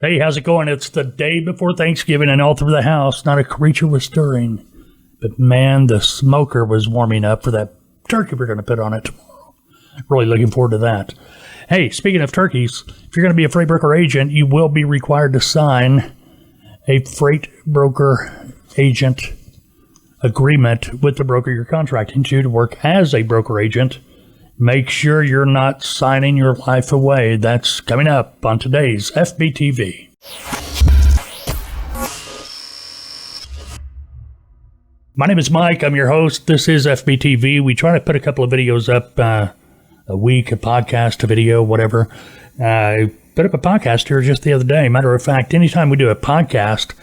Hey, how's it going? It's the day before Thanksgiving, and all through the house, not a creature was stirring. But man, the smoker was warming up for that turkey we're going to put on it tomorrow. Really looking forward to that. Hey, speaking of turkeys, if you're going to be a freight broker agent, you will be required to sign a freight broker agent agreement with the broker you're contracting to work as a broker agent. Make sure you're not signing your life away. That's coming up on today's FBTV. My name is Mike. I'm your host. This is FBTV. We try to put a couple of videos up a week, a podcast, a video, whatever. I put up a podcast here just the other day. Matter of fact, anytime we do a podcast,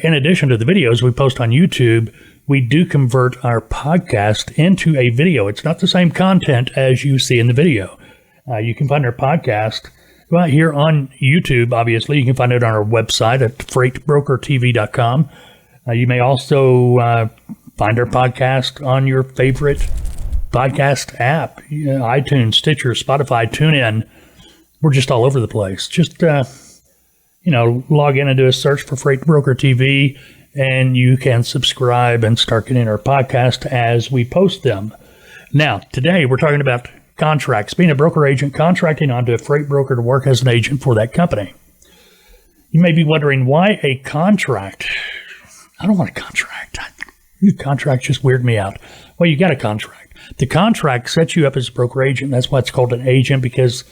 in addition to the videos we post on YouTube, we do convert our podcast into a video. It's not the same content as you see in the video. You can find our podcast right here on YouTube, obviously. You can find it on our website at freightbrokertv.com. You may also find our podcast on your favorite podcast app, iTunes, Stitcher, Spotify, TuneIn. We're just all over the place. Just, log in and do a search for Freight Broker TV, and you can subscribe and start getting our podcast as we post them. Now, today we're talking about contracts, being a broker agent, contracting onto a freight broker to work as an agent for that company. You may be wondering, why a contract? I don't want a contract. Contracts just weird me out. Well, you got a contract. The contract sets you up as a broker agent. That's why it's called an agent, because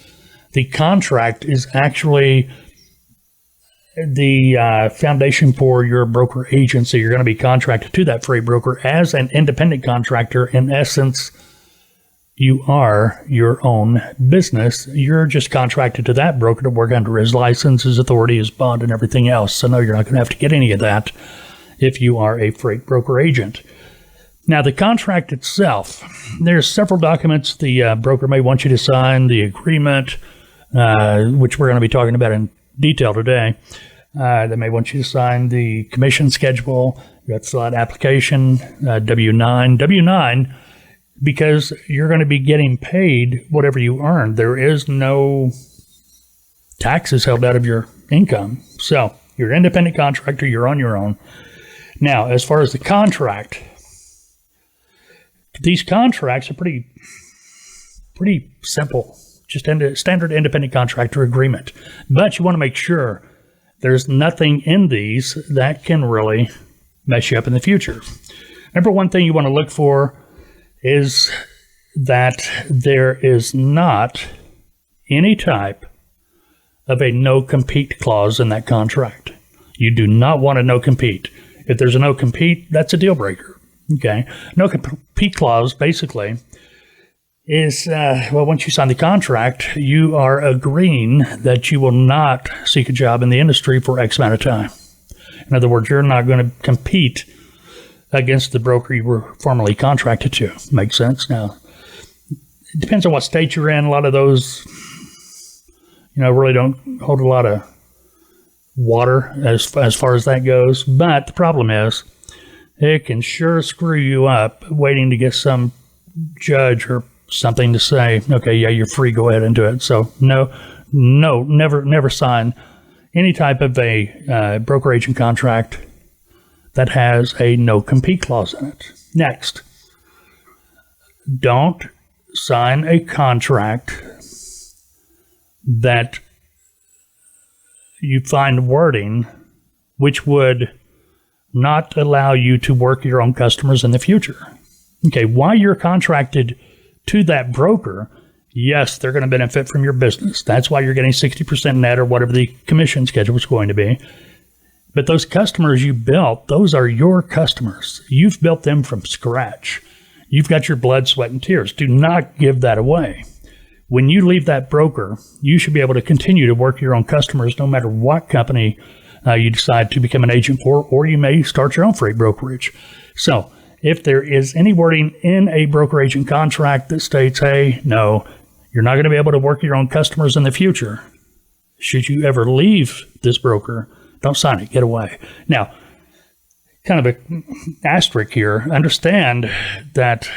the contract is actually the foundation for your broker agency. You're going to be contracted to that freight broker as an independent contractor. In essence, you are your own business. You're just contracted to that broker to work under his license, his authority, his bond, and everything else. So no, you're not going to have to get any of that if you are a freight broker agent. Now, the contract itself, there's several documents the broker may want you to sign. The agreement, which we're going to be talking about in detail today. They may want you to sign the commission schedule. You have to fill out application, W-9. W-9, because you're going to be getting paid whatever you earn. There is no taxes held out of your income. So you're an independent contractor. You're on your own. Now, as far as the contract, these contracts are pretty simple. Just a standard independent contractor agreement. But you want to make sure there's nothing in these that can really mess you up in the future. Number one thing you want to look for is that there is not any type of a no-compete clause in that contract. You do not want a no-compete. If there's a no-compete, that's a deal breaker. Okay? No-compete clause, basically, is, once you sign the contract, you are agreeing that you will not seek a job in the industry for X amount of time. In other words, you're not going to compete against the broker you were formerly contracted to. Makes sense? Now, it depends on what state you're in. A lot of those, really don't hold a lot of water as far as that goes. But the problem is, it can sure screw you up waiting to get some judge or something to say, okay, yeah, you're free, go ahead and do it. So no, never sign any type of a broker agent contract that has a no-compete clause in it. Next, don't sign a contract that you find wording which would not allow you to work your own customers in the future. Okay, while you're contracted to that broker, yes, they're going to benefit from your business. That's why you're getting 60% net or whatever the commission schedule is going to be. But those customers you built, those are your customers. You've built them from scratch. You've got your blood, sweat, and tears. Do not give that away. When you leave that broker, you should be able to continue to work your own customers no matter what company you decide to become an agent for, or you may start your own freight brokerage. So, if there is any wording in a broker agent contract that states, hey, no, you're not going to be able to work your own customers in the future, should you ever leave this broker, don't sign it, get away. Now, kind of an asterisk here, understand that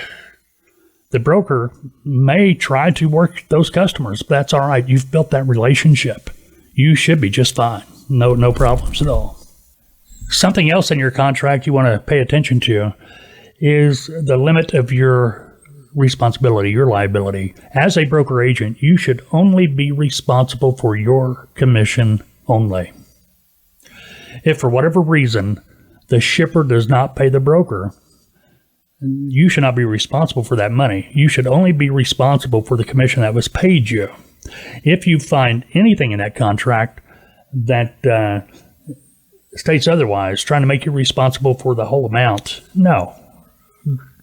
the broker may try to work those customers, but that's all right. You've built that relationship. you should be just fine. No problems at all. Something else in your contract you want to pay attention to is the limit of your responsibility, your liability. As a broker agent, you should only be responsible for your commission only. If for whatever reason the shipper does not pay the broker, you should not be responsible for that money. You should only be responsible for the commission that was paid you. If you find anything in that contract that states otherwise, trying to make you responsible for the whole amount, no.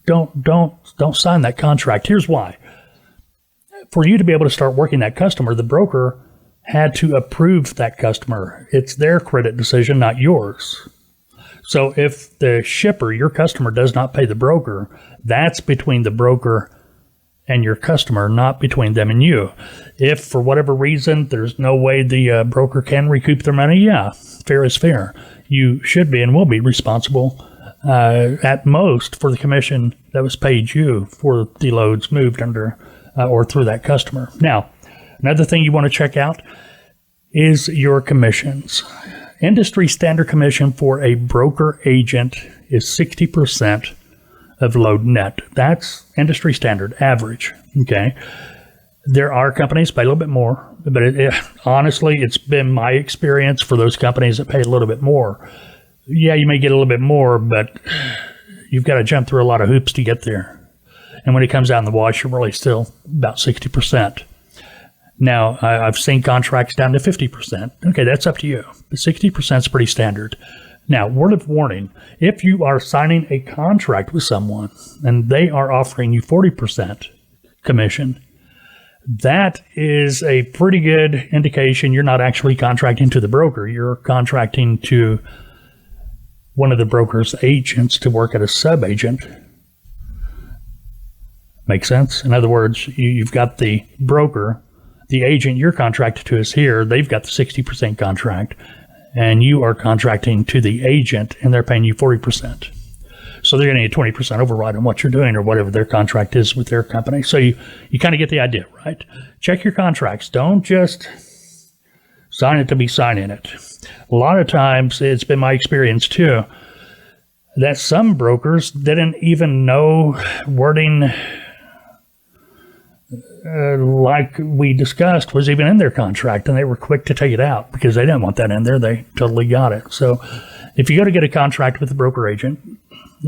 Don't sign that contract. Here's why. For you to be able to start working that customer, the broker had to approve that customer. It's their credit decision, not yours. So if the shipper, your customer, does not pay the broker, that's between the broker and your customer, not between them and you. If for whatever reason there's no way the broker can recoup their money, yeah, fair is fair. You should be and will be responsible at most for the commission that was paid you for the loads moved under or through that customer. Now, another thing you want to check out is your commissions. Industry standard commission for a broker agent is 60% of load net. That's industry standard, average. Okay. There are companies pay a little bit more, but honestly, it's been my experience for those companies that pay a little bit more. Yeah, you may get a little bit more, but you've got to jump through a lot of hoops to get there. And when it comes out in the wash, you're really still about 60%. Now, I've seen contracts down to 50%. Okay, that's up to you. But 60% is pretty standard. Now, word of warning, if you are signing a contract with someone and they are offering you 40% commission, that is a pretty good indication you're not actually contracting to the broker. You're contracting to one of the broker's agents to work at a sub-agent. Make sense? In other words, you've got the broker, the agent you're contracted to is here. They've got the 60% contract, and you are contracting to the agent, and they're paying you 40%. So they're getting a 20% override on what you're doing or whatever their contract is with their company. So you kind of get the idea, right? Check your contracts. Don't just sign it to be signing it. A lot of times, it's been my experience too, that some brokers didn't even know wording like we discussed was even in their contract, and they were quick to take it out because they didn't want that in there. They totally got it. So if you go to get a contract with a broker agent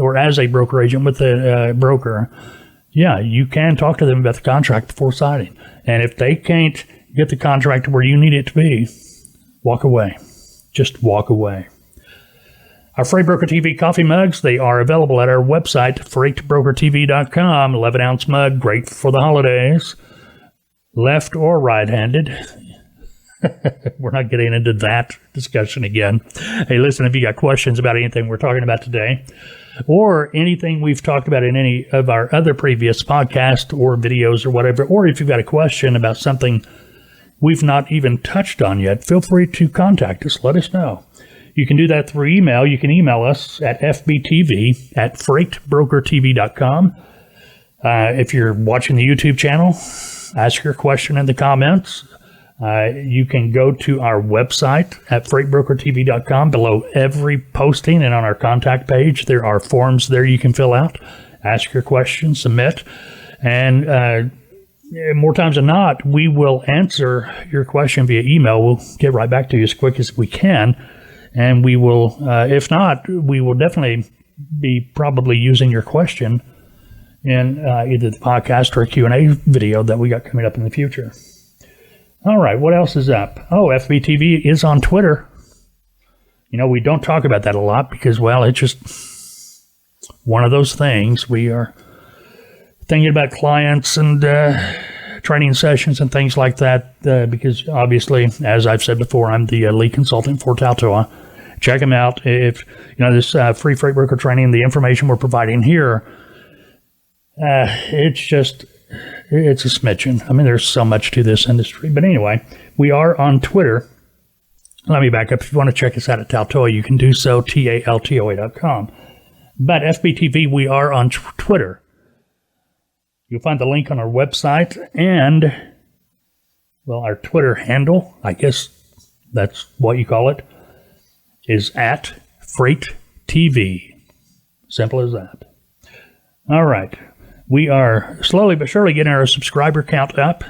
or as a broker agent with a broker, yeah, you can talk to them about the contract before signing. And if they can't get the contract to where you need it to be, walk away. Just walk away. Our Freight Broker TV coffee mugs, they are available at our website, freightbrokertv.com. 11-ounce mug, great for the holidays. Left or right-handed. We're not getting into that discussion again. Hey, listen, if you got questions about anything we're talking about today, or anything we've talked about in any of our other previous podcasts or videos or whatever, or if you've got a question about something we've not even touched on yet, feel free to contact us. Let us know. You can do that through email. You can email us at FBTV@freightbrokertv.com. If you're watching the YouTube channel, ask your question in the comments. You can go to our website at freightbrokertv.com. Below every posting and on our contact page, there are forms there you can fill out. Ask your question, submit, and more times than not, we will answer your question via email. We'll get right back to you as quick as we can. And we will, if not, we will definitely be probably using your question in either the podcast or a Q&A video that we got coming up in the future. All right, what else is up? Oh, FBTV is on Twitter. You know, we don't talk about that a lot because, well, it's just one of those things. We are thinking about clients and training sessions and things like that because, obviously, as I've said before, I'm the lead consultant for Taltoa. Check them out. If you know this free freight broker training, the information we're providing here, it's a smidgen. I mean, there's so much to this industry. But anyway, we are on Twitter. Let me back up. If you want to check us out at Taltoa, you can do so, TALTOA.com. But FBTV, we are on Twitter. You'll find the link on our website and, well, our Twitter handle, I guess that's what you call it, is at Freight TV. Simple as that. All right. We are slowly but surely getting our subscriber count up.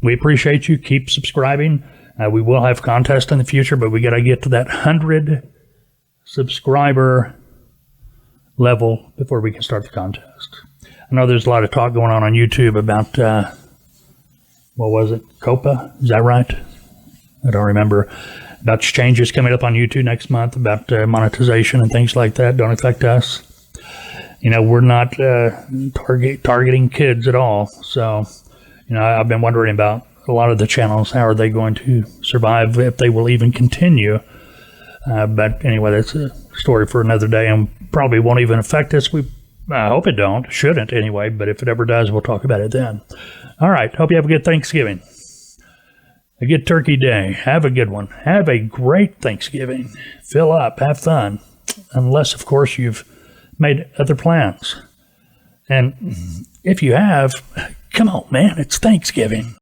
We appreciate you. Keep subscribing. We will have contests in the future, but we got to get to that 100 subscriber level before we can start the contest. I know there's a lot of talk going on YouTube about, what was it, COPA? Is that right? I don't remember. About changes coming up on YouTube next month about monetization and things like that. Don't affect us. You know, we're not targeting kids at all. So, you know, I've been wondering about a lot of the channels. How are they going to survive, if they will even continue? But anyway, that's a story for another day, and probably won't even affect us. I hope it don't. Shouldn't anyway, but if it ever does, we'll talk about it then. All right. Hope you have a good Thanksgiving. A good Turkey Day. Have a good one. Have a great Thanksgiving. Fill up. Have fun. Unless, of course, you've made other plans. And if you have, come on, man. It's Thanksgiving.